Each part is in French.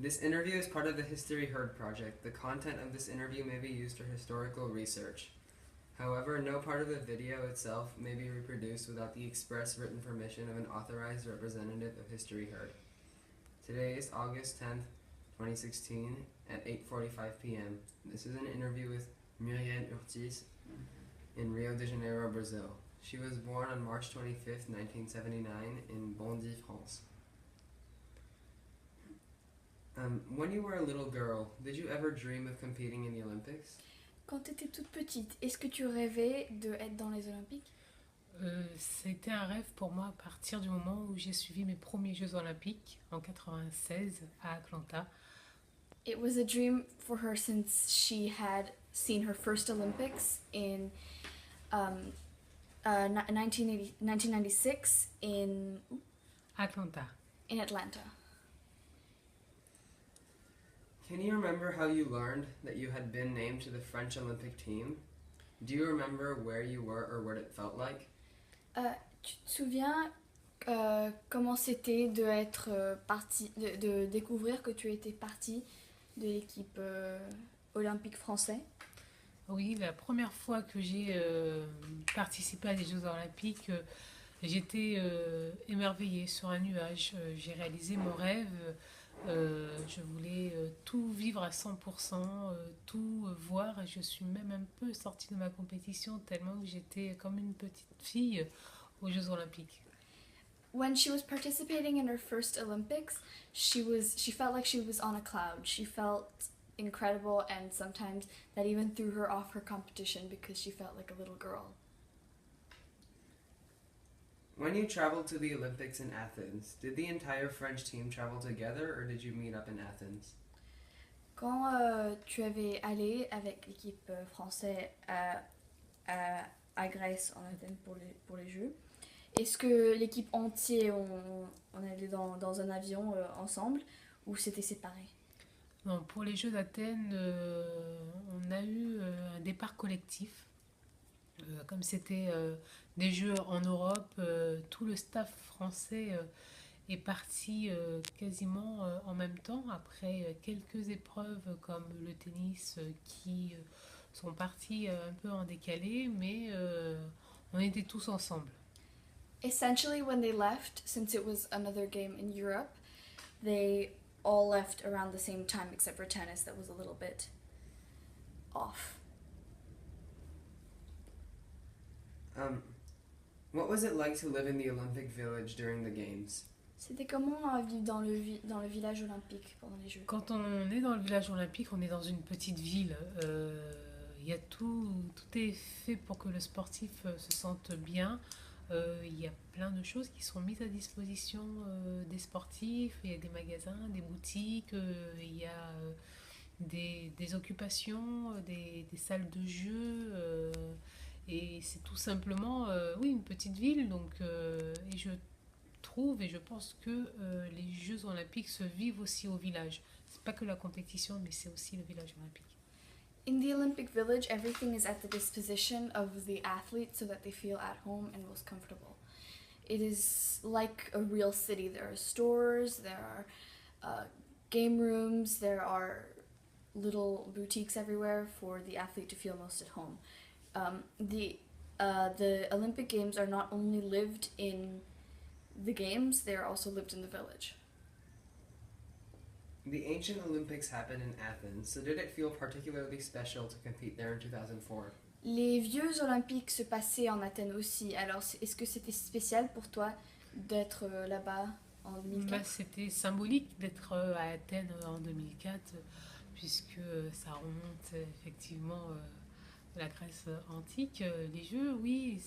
This interview is part of the History Heard project. The content of this interview may be used for historical research. However, no part of the video itself may be reproduced without the express written permission of an authorized representative of History Heard. Today is August 10th, 2016 at 8:45 p.m. This is an interview with Muriel Urtis in Rio de Janeiro, Brazil. She was born on March 25th, 1979 in Bondy, France. When you were a little girl, did you ever dream of competing in the Olympics? Quand tu étais toute petite, est-ce que tu rêvais d'être dans les Olympiques? C'était un rêve pour moi à partir du moment où j'ai suivi mes premiers Jeux Olympiques en 96 à Atlanta. It was a dream for her since she had seen her first Olympics in 1996 Atlanta. in Atlanta. Can you remember how you learned that you had been named to the French Olympic team? Do you remember where you were or what it felt like? Tu te souviens comment c'était de découvrir que tu étais partie de l'équipe olympique français? Oui, la première fois que j'ai participé à des Jeux Olympiques, j'étais émerveillée sur un nuage. J'ai réalisé mon rêve. Je voulais tout vivre à 100%, tout voir. Et je suis même un peu sortie de ma compétition tellement que j'étais comme une petite fille aux Jeux Olympiques. When she was participating in her first Olympics, she felt like she was on a cloud. She felt incredible, and sometimes that even threw her off her competition because she felt like a little girl. When you traveled to the Olympics in Athens, did the entire French team travel together or did you meet up in Athens? Quand tu avais allé avec l'équipe française à Grèce en Athènes pour les Jeux, est-ce que l'équipe entière on allait dans un avion ensemble ou c'était séparé? Non, pour les Jeux d'Athènes, on a eu un départ collectif. Comme c'était des Jeux en Europe, tout le staff français est parti quasiment en même temps, après quelques épreuves comme le tennis qui sont partis un peu en décalé, mais on était tous ensemble. Essentially, when they left, since it was another game in Europe, they all left around the same time except for tennis that was a little bit off. What was it like to live in the Olympic Village during the Games? C'était comment vivre dans le village olympique pendant les Jeux? Quand on est dans le village olympique, on est dans une petite ville. Il y a tout est fait pour que le sportif se sente bien. Il y a plein de choses qui sont mises à disposition des sportifs. Il y a des magasins, des boutiques, il y a des occupations, des salles de jeu. Et c'est tout simplement, oui, une petite ville. Donc, et je trouve et je pense que les Jeux Olympiques se vivent aussi au village. C'est pas que la compétition, mais c'est aussi le village olympique. In the Olympic Village, everything is at the disposition of the athletes so that they feel at home and most comfortable. It is like a real city. There are stores, there are game rooms, there are little boutiques everywhere for the athlete to feel most at home. The Olympic Games are not only lived in the games, they are also lived in the village. The ancient Olympics happened in Athens, so did it feel particularly special to compete there in 2004? Les vieux Olympiques se passaient en Athènes aussi. Alors, est-ce que c'était spécial pour toi d'être là-bas en 2004? C'était symbolique d'être à Athènes en 2004, puisque ça remonte effectivement la Grèce antique. Les Jeux, oui,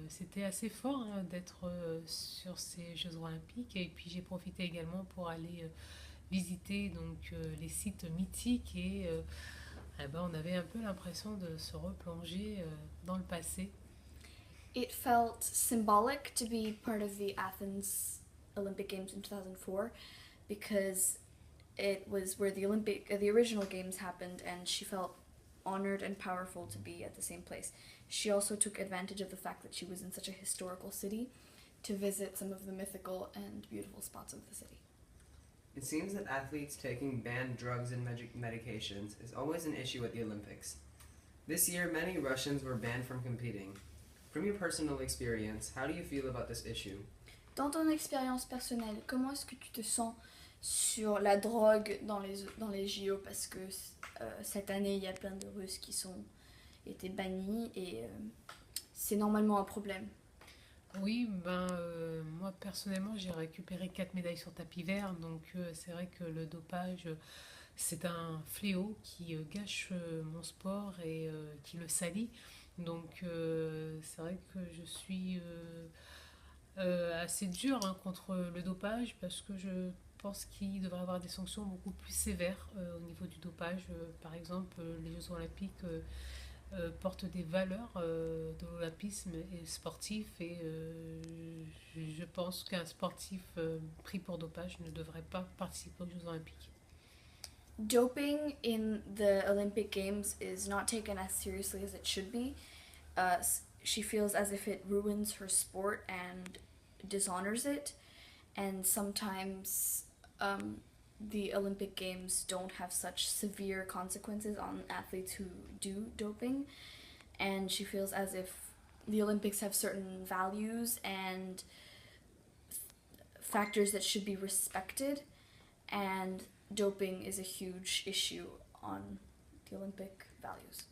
c'était assez fort d'être sur ces Jeux olympiques. Et puis j'ai profité également pour aller visiter donc, les sites mythiques et on avait un peu l'impression de se replonger dans le passé. It felt symbolic to be part of the Athens Olympic Games in 2004 because it was where the original games happened, and she felt honored and powerful to be at the same place. She also took advantage of the fact that she was in such a historical city to visit some of the mythical and beautiful spots of the city. It seems that athletes taking banned drugs and medications is always an issue at the Olympics. This year, many Russians were banned from competing. From your personal experience, how do you feel about this issue? Dans ton expérience personnelle, comment est-ce que tu te sens sur la drogue dans les JO? Parce que cette année, il y a plein de Russes qui ont été bannis et c'est normalement un problème. Oui, moi personnellement j'ai récupéré 4 médailles sur tapis vert, donc c'est vrai que le dopage c'est un fléau qui gâche mon sport et qui le salit. Donc c'est vrai que je suis assez dure hein, contre le dopage parce que je pense qu'il devrait y avoir des sanctions beaucoup plus sévères au niveau du dopage. Par exemple, les Jeux Olympiques portent des valeurs de l'olympisme et sportif et je pense qu'un sportif pris pour dopage ne devrait pas participer aux Jeux Olympiques. Doping in the Olympic Games is not taken as seriously as it should be. She feels as if it ruins her sport and dishonors it, and sometimes the Olympic Games don't have such severe consequences on athletes who do doping, and she feels as if the Olympics have certain values and factors that should be respected, and doping is a huge issue on the Olympic values.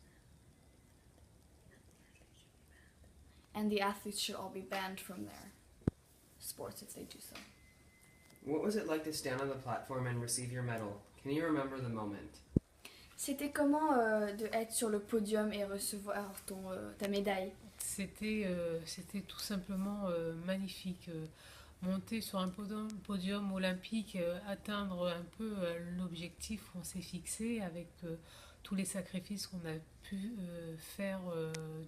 And the athletes should all be banned from their sports if they do so. What was it like to stand on the platform and receive your medal? Can you remember the moment? C'était comment de être sur le podium et recevoir ta médaille? C'était tout simplement magnifique. Monter sur un podium olympique, atteindre un peu l'objectif qu'on s'est fixé avec tous les sacrifices qu'on a pu faire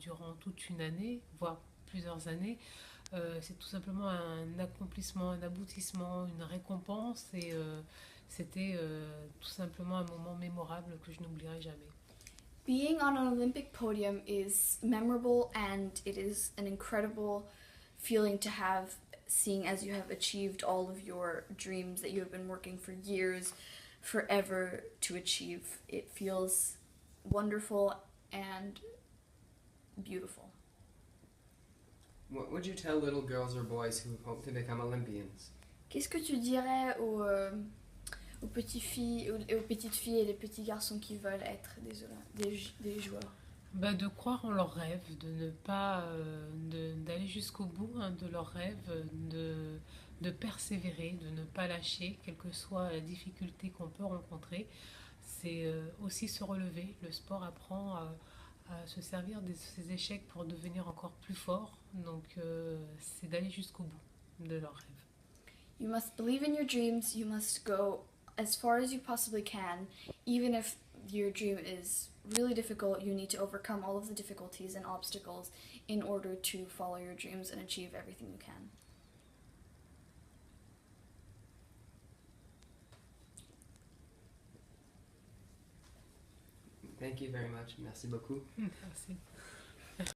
durant toute une année, voire plusieurs années. C'est tout simplement un accomplissement, un aboutissement, une récompense et c'était tout simplement un moment mémorable que je n'oublierai jamais. Being on an Olympic podium is memorable and it is an incredible feeling to have, seeing as you have achieved all of your dreams that you have been working for years, forever to achieve. It feels wonderful and beautiful. What would you tell little girls or boys who hope to become Olympians? Qu'est-ce que tu dirais aux petites filles et les petits garçons qui veulent être des joueurs? De croire en leurs rêves, de ne pas d'aller jusqu'au bout hein, de leurs rêves, de persévérer, de ne pas lâcher, quelle que soit la difficulté qu'on peut rencontrer. C'est aussi se relever. Le sport apprend à se servir de ces échecs pour devenir encore plus fort. Donc c'est d'aller jusqu'au bout de leurs rêves. You must believe in your dreams. You must go as far as you possibly can, even if your dream is really difficult. You need to overcome all of the difficulties and obstacles in order to follow your dreams and achieve everything you can. Thank you very much. Merci beaucoup. Merci.